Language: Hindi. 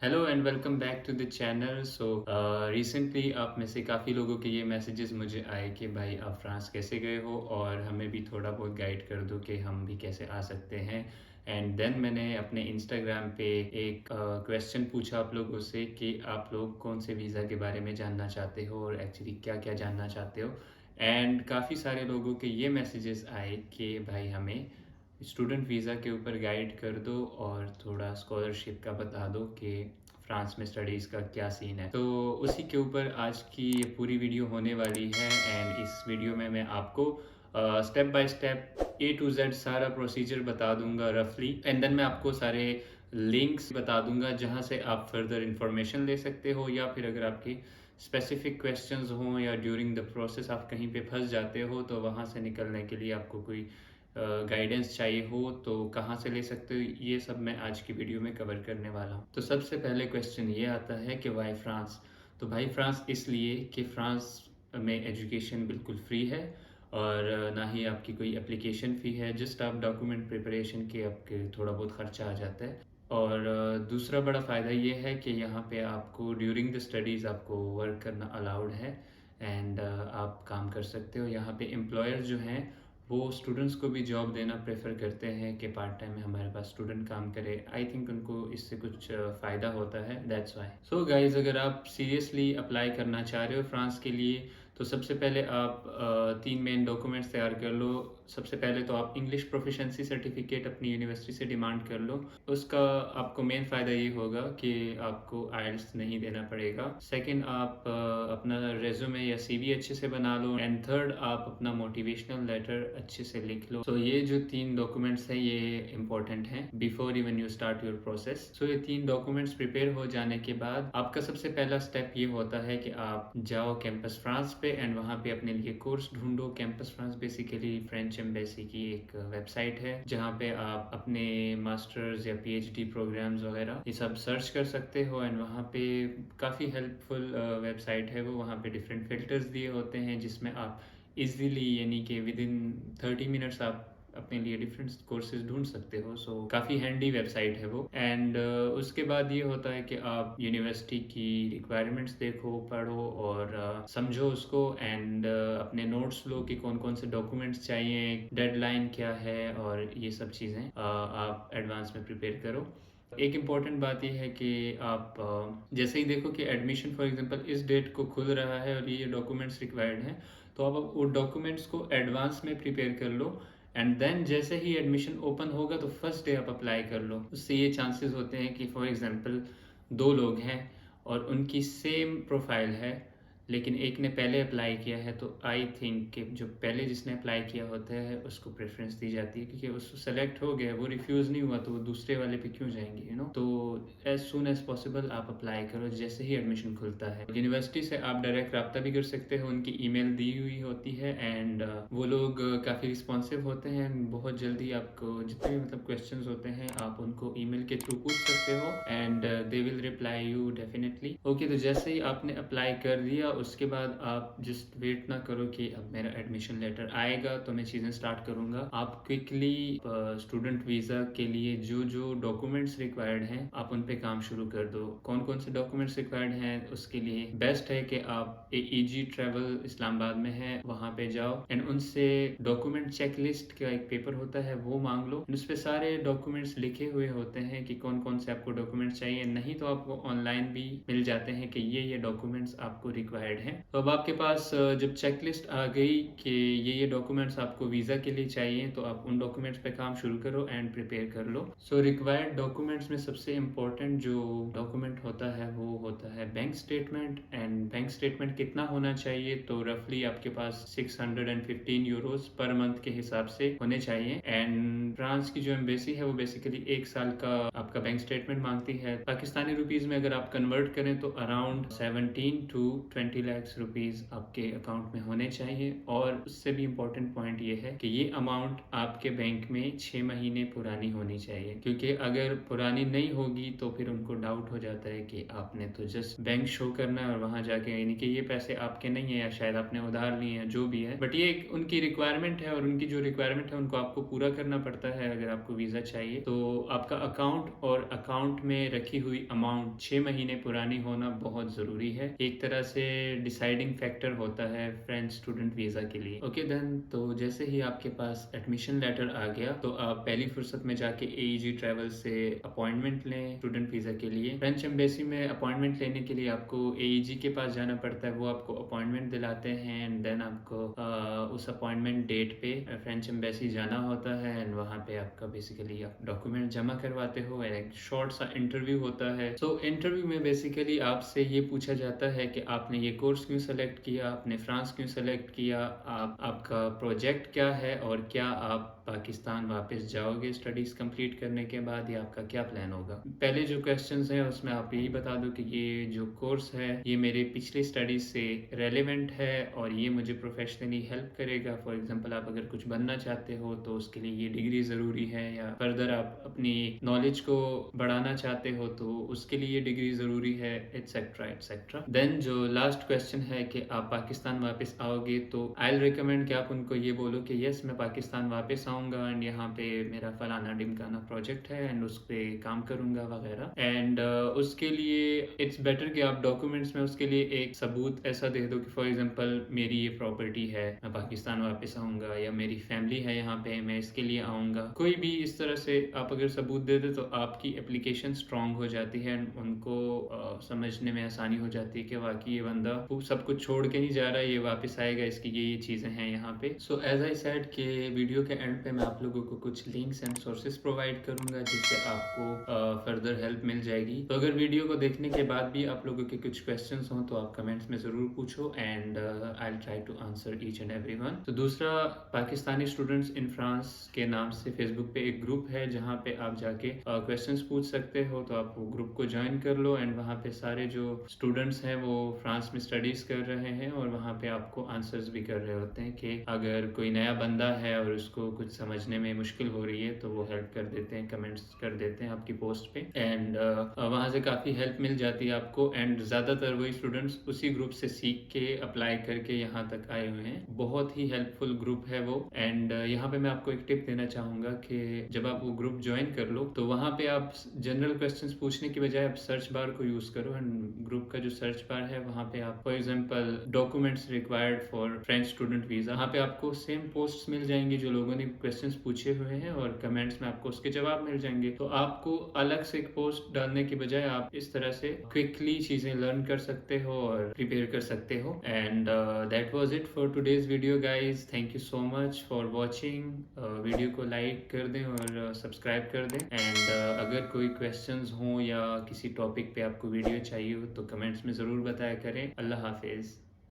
Hello and welcome back to the channel. So recently आप में से काफ़ी लोगों के ये मैसेजेस मुझे आए कि भाई आप फ्रांस कैसे गए हो और हमें भी थोड़ा बहुत गाइड कर दो कि हम भी कैसे आ सकते हैं। एंड देन मैंने अपने इंस्टाग्राम पे एक क्वेश्चन पूछा आप लोगों से कि आप लोग कौन से वीज़ा के बारे में जानना चाहते हो और एक्चुअली क्या क्या जानना चाहते हो। एंड काफ़ी सारे लोगों के ये मैसेजेस आए कि भाई हमें स्टूडेंट वीज़ा के ऊपर गाइड कर दो और थोड़ा स्कॉलरशिप का बता दो कि फ्रांस में स्टडीज़ का क्या सीन है। तो उसी के ऊपर आज की ये पूरी वीडियो होने वाली है। एंड इस वीडियो में मैं आपको step by step A to Z सारा प्रोसीजर बता दूंगा रफली। एंड देन मैं आपको सारे लिंक्स बता दूंगा जहां से आप फर्दर इंफॉर्मेशन ले सकते हो, या फिर अगर आपके स्पेसिफिक क्वेश्चंस हों या ड्यूरिंग द प्रोसेस आप कहीं पे फंस जाते हो तो वहाँ से निकलने के लिए आपको कोई गाइडेंस चाहिए हो तो कहाँ से ले सकते हो, ये सब मैं आज की वीडियो में कवर करने वाला हूँ। तो सबसे पहले क्वेश्चन ये आता है कि वाई फ्रांस। तो भाई फ्रांस इसलिए कि फ्रांस में एजुकेशन बिल्कुल फ्री है और ना ही आपकी कोई एप्लीकेशन फ़ी है। जस्ट आप डॉक्यूमेंट प्रिपरेशन के आपके थोड़ा बहुत खर्चा आ जाता है। और दूसरा बड़ा फ़ायदा ये है कि यहाँ पे आपको ड्यूरिंग द स्टडीज़ आपको वर्क करना अलाउड है। एंड आप काम कर सकते हो। यहाँ पे एम्प्लॉयर जो हैं वो स्टूडेंट्स को भी जॉब देना प्रेफर करते हैं कि पार्ट टाइम में हमारे पास स्टूडेंट काम करे। आई थिंक उनको इससे कुछ फ़ायदा होता है, दैट्स वाई। सो गाइज, अगर आप सीरियसली अप्लाई करना चाह रहे हो फ्रांस के लिए तो सबसे पहले आप तीन मेन डॉक्यूमेंट्स तैयार कर लो। सबसे पहले तो आप इंग्लिश प्रोफिशेंसी सर्टिफिकेट अपनी यूनिवर्सिटी से डिमांड कर लो। उसका आपको मेन फ़ायदा ये होगा कि आपको आइल्स नहीं देना पड़ेगा। सेकंड, आप अपना रेज्यूमे या सीवी अच्छे से बना लो। एंड थर्ड, आप अपना मोटिवेशनल लेटर अच्छे से लिख लो। तो ये जो तीन डॉक्यूमेंट्स हैं ये इंपॉर्टेंट हैं before even you start your process. So ये तीन डॉक्यूमेंट्स प्रिपेयर हो जाने के बाद आपका सबसे पहला स्टेप ये होता है कि आप जाओ कैंपस फ्रांस पे एंड वहाँ पे अपने लिए कोर्स ढूंढो। Campus France basically French embassy की एक वेबसाइट है जहाँ पे आप अपने मास्टर्स या पीएचडी प्रोग्राम्स वगैरह ये सब सर्च कर सकते हो। एंड वहाँ पे काफ़ी हेल्पफुल वेबसाइट है वो। वहाँ पे डिफरेंट फिल्टर्स दिए होते हैं जिसमें आप इजीली यानी कि विद इन 30 मिनट्स आप अपने लिए डिफरेंट कोर्सेज ढूंढ सकते हो। सो काफ़ी हैंडी वेबसाइट है वो। एंड उसके बाद ये होता है कि आप यूनिवर्सिटी की रिक्वायरमेंट्स देखो, पढ़ो और समझो उसको। एंड अपने नोट्स लो कि कौन कौन से डॉक्यूमेंट्स चाहिए, डेडलाइन क्या है, और ये सब चीज़ें आप एडवांस में प्रिपेयर करो। एक इम्पॉर्टेंट बात यह है कि आप जैसे ही देखो कि एडमिशन फॉर एग्जांपल इस डेट को खुल रहा है और ये डॉक्यूमेंट्स रिक्वायर्ड हैं, तो आप वो डॉक्यूमेंट्स को एडवांस में प्रिपेयर कर लो। एंड देन जैसे ही एडमिशन ओपन होगा तो फर्स्ट डे आप अप्लाई कर लो। उससे ये चांसेस होते हैं कि फॉर एग्जांपल दो लोग हैं और उनकी सेम प्रोफाइल है लेकिन एक ने पहले अप्लाई किया है, तो आई थिंक कि जो पहले जिसने अप्लाई किया होता है उसको प्रेफरेंस दी जाती है क्योंकि उसको सेलेक्ट हो गया, वो रिफ्यूज़ नहीं हुआ तो वो दूसरे वाले पे क्यों जाएंगे, तो एज सुन एज पॉसिबल आप अप्लाई करो जैसे ही एडमिशन खुलता है। यूनिवर्सिटी से आप डायरेक्ट रब्ता भी कर सकते हो, उनकी ईमेल दी हुई होती है। एंड वो लोग काफ़ी रिस्पॉन्सिव होते हैं। बहुत जल्दी आपको जितने भी मतलब क्वेश्चन होते हैं आप उनको ईमेल के थ्रू पूछ सकते हो and they will reply you definitely. Okay, तो जैसे ही आपने अप्लाई कर दिया उसके बाद आप जस्ट वेट ना करो कि अब मेरा एडमिशन लेटर आएगा तो मैं चीज़ें स्टार्ट करूंगा। आप क्विकली स्टूडेंट वीज़ा के लिए जो जो डॉक्यूमेंट्स रिक्वायर्ड हैं आप उन पे काम शुरू कर दो। कौन कौन से डॉक्यूमेंट्स रिक्वायर्ड हैं उसके लिए बेस्ट है कि आप एईजी ट्रैवल इस्लामाबाद में है वहाँ पे जाओ एंड उनसे डॉक्यूमेंट चेकलिस्ट का एक पेपर होता है वो मांग लो। उस पे सारे डॉक्यूमेंट्स लिखे हुए होते हैं कि कौन कौन से आपको डॉक्यूमेंट्स चाहिए। नहीं तो आपको ऑनलाइन भी मिल जाते हैं कि ये डॉक्यूमेंट्स आपको रिक्वायर्ड हैं। तो अब आपके पास जब चेकलिस्ट आ गई कि ये डॉक्यूमेंट्स आपको वीज़ा के लिए चाहिए तो आप उन डॉक्यूमेंट्स पे काम शुरू करो एंड प्रिपेयर कर लो। सो रिक्वायर्ड डॉक्यूमेंट्स में सबसे इम्पोर्टेंट जो डॉक्यूमेंट होता है वो होता है bank statement. And bank statement कितना होना चाहिए, तो रफली आपके पास 615 यूरोस पर मंथ के हिसाब से होने चाहिए। एंड फ्रांस की जो एम्बेसी है वो बेसिकली एक साल का आपका बैंक स्टेटमेंट मांगती है। पाकिस्तानी रुपीज में अगर आप कन्वर्ट करें तो अराउंड 17 to 30 लाख रुपीस आपके अकाउंट में होने चाहिए। और उससे भी इम्पोर्टेंट पॉइंट ये है कि ये अमाउंट आपके बैंक में 6 महीने पुरानी होनी चाहिए, क्योंकि अगर पुरानी नहीं होगी तो फिर उनको डाउट हो जाता है कि आपने तो जस्ट बैंक शो करना है और वहां जाके, यानी कि ये पैसे आपके नहीं है या शायद आपने उधार लिए हैं, जो भी है, बट ये एक उनकी रिक्वायरमेंट है और उनकी जो रिक्वायरमेंट है उनको आपको पूरा करना पड़ता है अगर आपको वीजा चाहिए। तो आपका अकाउंट और अकाउंट में रखी हुई अमाउंट 6 महीने पुरानी होना बहुत जरूरी है, एक तरह से डिसाइडिंग फैक्टर होता है फ्रेंच स्टूडेंट वीजा के लिए। ओके देन, तो जैसे ही आपके पास एडमिशन लेटर आ गया तो आप पहली फुर्सत में जाके AEG ट्रैवल से अपॉइंटमेंट लें स्टूडेंट वीजा के लिए। फ्रेंच एम्बेसी में अपॉइंटमेंट लेने के लिए आपको AEG के पास जाना पड़ता है, वो आपको अपॉइंटमेंट दिलाते हैं एंड देन आपको उस अपॉइंटमेंट डेट पे फ्रेंच एम्बेसी जाना होता है एंड वहाँ पे आपका बेसिकली आप डॉक्यूमेंट जमा करवाते हो, एक शॉर्ट सा इंटरव्यू होता है। सो इंटरव्यू में बेसिकली आपसे ये पूछा जाता है कि आपने ये कोर्स क्यों सेलेक्ट किया, आपने फ्रांस क्यों सेलेक्ट किया, आपका प्रोजेक्ट क्या है और क्या आप पाकिस्तान वापस जाओगे स्टडीज कंप्लीट करने के बाद, या आपका क्या प्लान होगा। पहले जो क्वेश्चंस हैं उसमें आप यही बता दो कि ये जो कोर्स है ये मेरे पिछले स्टडीज से रेलेवेंट है और ये मुझे प्रोफेशनली हेल्प करेगा। फॉर एग्जांपल आप अगर कुछ बनना चाहते हो तो उसके लिए ये डिग्री ज़रूरी है, या फर्दर आप अपनी नॉलेज को बढ़ाना चाहते हो तो उसके लिए ये डिग्री ज़रूरी है, एटसेट्रा एटसेट्रा। देन जो लास्ट क्वेश्चन है कि आप पाकिस्तान वापस आओगे तो आई विल रिकमेंड कि आप उनको ये बोलो कि यस मैं पाकिस्तान वापस आऊँगा एंड यहाँ पे मेरा फलाना डिमकाना प्रोजेक्ट है एंड उस पर काम करूँगा वगैरह। एंड उसके लिए इट्स बेटर कि आप डॉक्यूमेंट्स में उसके लिए एक सबूत ऐसा दे दो कि फॉर एग्जांपल मेरी ये प्रॉपर्टी है, मैं पाकिस्तान वापस आऊँगा, या मेरी फैमिली है यहाँ पे, मैं इसके लिए आऊँगा। कोई भी इस तरह से आप अगर सबूत दे दे तो आपकी एप्लीकेशन स्ट्रांग हो जाती है एंड उनको समझने में आसानी हो जाती है कि वाकई ये बंदा सब कुछ छोड़ के नहीं जा रहा है, ये वापस आएगा, इसकी ये चीज़ें हैं यहाँ पे। सो एज आई सेड कि वीडियो के एंड पे मैं आप लोगों को कुछ लिंक्स एंड सोर्सेज प्रोवाइड करूंगा जिससे आपको फर्दर हेल्प मिल जाएगी। तो अगर वीडियो को देखने के बाद भी आप लोगों के कुछ क्वेश्चंस हों तो आप कमेंट्स में ज़रूर पूछो and I will try to answer each and every one. तो दूसरा, पाकिस्तानी स्टूडेंट्स इन फ्रांस के नाम से फेसबुक पे एक ग्रुप है जहाँ पे आप जाके क्वेश्चंस पूछ सकते हो, तो आप वो ग्रुप को ज्वाइन कर लो एंड वहाँ पे सारे जो स्टूडेंट्स हैं वो फ्रांस में स्टडीज कर रहे हैं और वहाँ पे आपको आंसर्स भी कर रहे होते हैं कि अगर कोई नया बंदा है और उसको कुछ समझने में मुश्किल हो रही है तो वो हेल्प कर देते हैं, कमेंट्स कर देते हैं आपकी पोस्ट पे एंड वहाँ से काफ़ी हेल्प मिल जाती है आपको। एंड ज़्यादातर वही स्टूडेंट्स उसी ग्रुप से सीख के अप्लाई करके यहाँ तक आए हुए हैं, बहुत ही हेल्पफुल ग्रुप है वो। एंड यहाँ पे मैं आपको एक टिप देना चाहूँगा कि जब आप वो ग्रुप ज्वाइन कर लो तो वहाँ पे आप जनरल क्वेश्चंस पूछने की बजाय आप सर्च बार को यूज़ करो एंड ग्रुप का जो सर्च बार है वहाँ पे आप for example documents required for French student visa, वहाँ पे आपको सेम पोस्ट्स मिल जाएंगी जो लोगों ने क्वेश्चंस पूछे हुए हैं और कमेंट्स में आपको उसके जवाब मिल जाएंगे। तो आपको अलग से एक पोस्ट डालने की बजाय आप इस तरह से क्विकली चीज़ें लर्न कर सकते हो और प्रिपेयर कर सकते हो। And that was it for today's video guys, thank you so much for watching. Video को लाइक कर दें और सब्सक्राइब कर दें एंड अगर कोई क्वेश्चंस हों या किसी टॉपिक पे आपको वीडियो चाहिए हो तो कमेंट्स में ज़रूर बताया करें। अल्लाह हाफिज़।